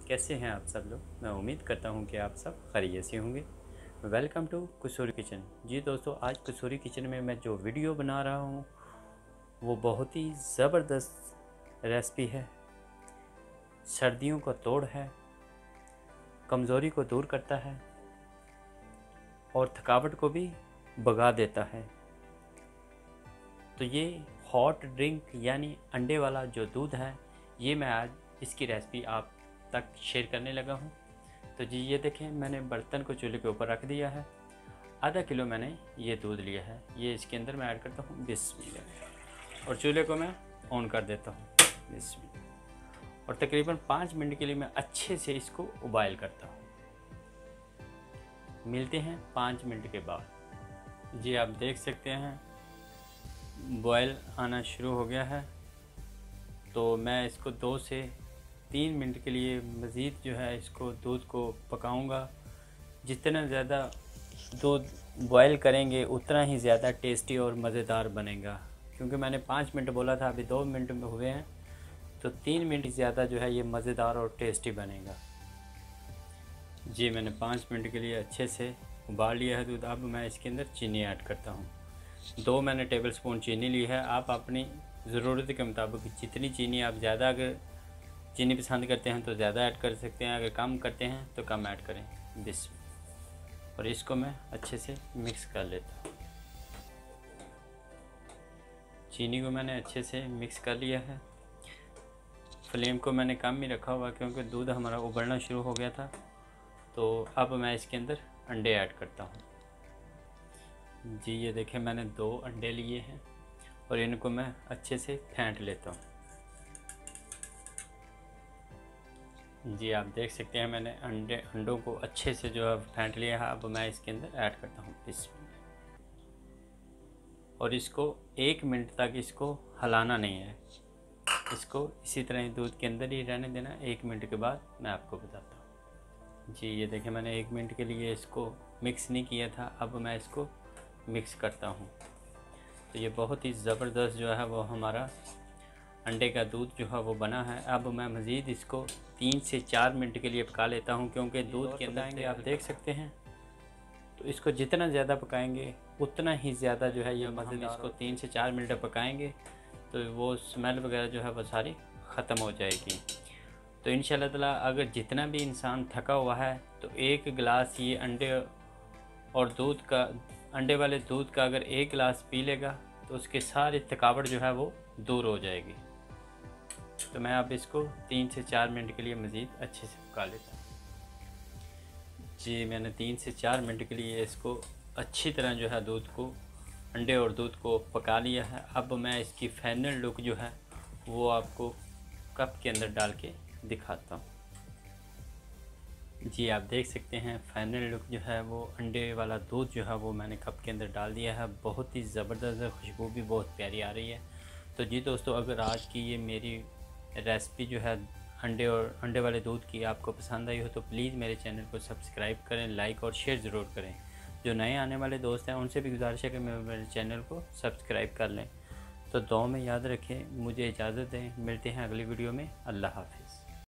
कैसे हैं आप सब लोग। मैं उम्मीद करता हूं कि आप सब खैरियत से होंगे। Welcome to Kusuri kitchen. जी दोस्तों, आज कुसूरी किचन में मैं जो वीडियो बना रहा हूं वो बहुत ही ज़बरदस्त रेसिपी है। सर्दियों का तोड़ है, कमज़ोरी को दूर करता है और थकावट को भी भगा देता है। तो ये हॉट ड्रिंक यानी अंडे वाला जो दूध है, ये मैं आज इसकी रेसिपी आप तक शेयर करने लगा हूँ। तो जी ये देखें, मैंने बर्तन को चूल्हे के ऊपर रख दिया है। आधा किलो मैंने ये दूध लिया है। ये इसके अंदर मैं ऐड करता हूँ बिस्मिल्लाह, और चूल्हे को मैं ऑन कर देता हूँ बिस्मिल्लाह। और तकरीबन 5 मिनट के लिए मैं अच्छे से इसको उबाइल करता हूँ। मिलते हैं 5 मिनट के बाद। जी आप देख सकते हैं बॉयल आना शुरू हो गया है। तो मैं इसको 2 से 3 मिनट के लिए मज़ीद जो है इसको दूध को पकाऊंगा। जितना ज़्यादा दूध बॉयल करेंगे उतना ही ज़्यादा टेस्टी और मज़ेदार बनेगा। क्योंकि मैंने 5 मिनट बोला था, अभी 2 मिनट में हुए हैं, तो 3 मिनट ज़्यादा जो है ये मज़ेदार और टेस्टी बनेगा। जी मैंने 5 मिनट के लिए अच्छे से उबाल लिया है दूध। अब मैं इसके अंदर चीनी ऐड करता हूँ। 2 मैंने टेबल स्पून चीनी ली है। आप अपनी ज़रूरत के मुताबिक जितनी चीनी आप ज़्यादा अगर चीनी पसंद करते हैं तो ज़्यादा ऐड कर सकते हैं, अगर कम करते हैं तो कम ऐड करें और इसको मैं अच्छे से मिक्स कर लेता हूँ। चीनी को मैंने अच्छे से मिक्स कर लिया है। फ्लेम को मैंने कम ही रखा हुआ क्योंकि दूध हमारा उबलना शुरू हो गया था। तो अब मैं इसके अंदर अंडे ऐड करता हूँ। जी ये देखें, मैंने 2 अंडे लिए हैं और इनको मैं अच्छे से फेंट लेता हूँ। जी आप देख सकते हैं मैंने अंडों को अच्छे से जो है फेंट लिया है। अब मैं इसके अंदर ऐड करता हूँ और इसको 1 मिनट तक इसको हिलाना नहीं है। इसको इसी तरह ही दूध के अंदर ही रहने देना। 1 मिनट के बाद मैं आपको बताता हूँ। जी ये देखें, मैंने 1 मिनट के लिए इसको मिक्स नहीं किया था। अब मैं इसको मिक्स करता हूँ। तो ये बहुत ही ज़बरदस्त जो है वो हमारा अंडे का दूध जो है वो बना है। अब मैं मज़ीद इसको 3 से 4 मिनट के लिए पका लेता हूँ क्योंकि दूध के अंदर आप देख सकते हैं। तो इसको जितना ज़्यादा पकाएंगे उतना ही ज़्यादा जो है ये मज़ेदार। इसको 3 से 4 मिनट पकाएंगे तो वो स्मेल वगैरह जो है वो सारी ख़त्म हो जाएगी। तो इंशाल्लाह ताला अगर जितना भी इंसान थका हुआ है तो 1 गिलास ये अंडे वाले दूध का अगर 1 गिलास पी लेगा तो उसके सारी थकावट जो है वो दूर हो जाएगी। तो मैं अब इसको 3 से 4 मिनट के लिए मज़ीद अच्छे से पका लेता हूँ। जी मैंने 3 से 4 मिनट के लिए इसको अच्छी तरह जो है अंडे और दूध को पका लिया है। अब मैं इसकी फाइनल लुक जो है वो आपको कप के अंदर डाल के दिखाता हूँ। जी आप देख सकते हैं फाइनल लुक जो है वो अंडे वाला दूध जो है वो मैंने कप के अंदर डाल दिया है। बहुत ही ज़बरदस्त है, खुशबू भी बहुत प्यारी आ रही है। तो जी दोस्तों, अगर आज की ये मेरी रेसिपी जो है अंडे वाले दूध की आपको पसंद आई हो तो प्लीज़ मेरे चैनल को सब्सक्राइब करें, लाइक और शेयर ज़रूर करें। जो नए आने वाले दोस्त हैं उनसे भी गुजारिश है कि मेरे चैनल को सब्सक्राइब कर लें। तो दुआ में याद रखें। मुझे इजाज़त दें, मिलते हैं अगली वीडियो में। अल्लाह हाफ़िज़।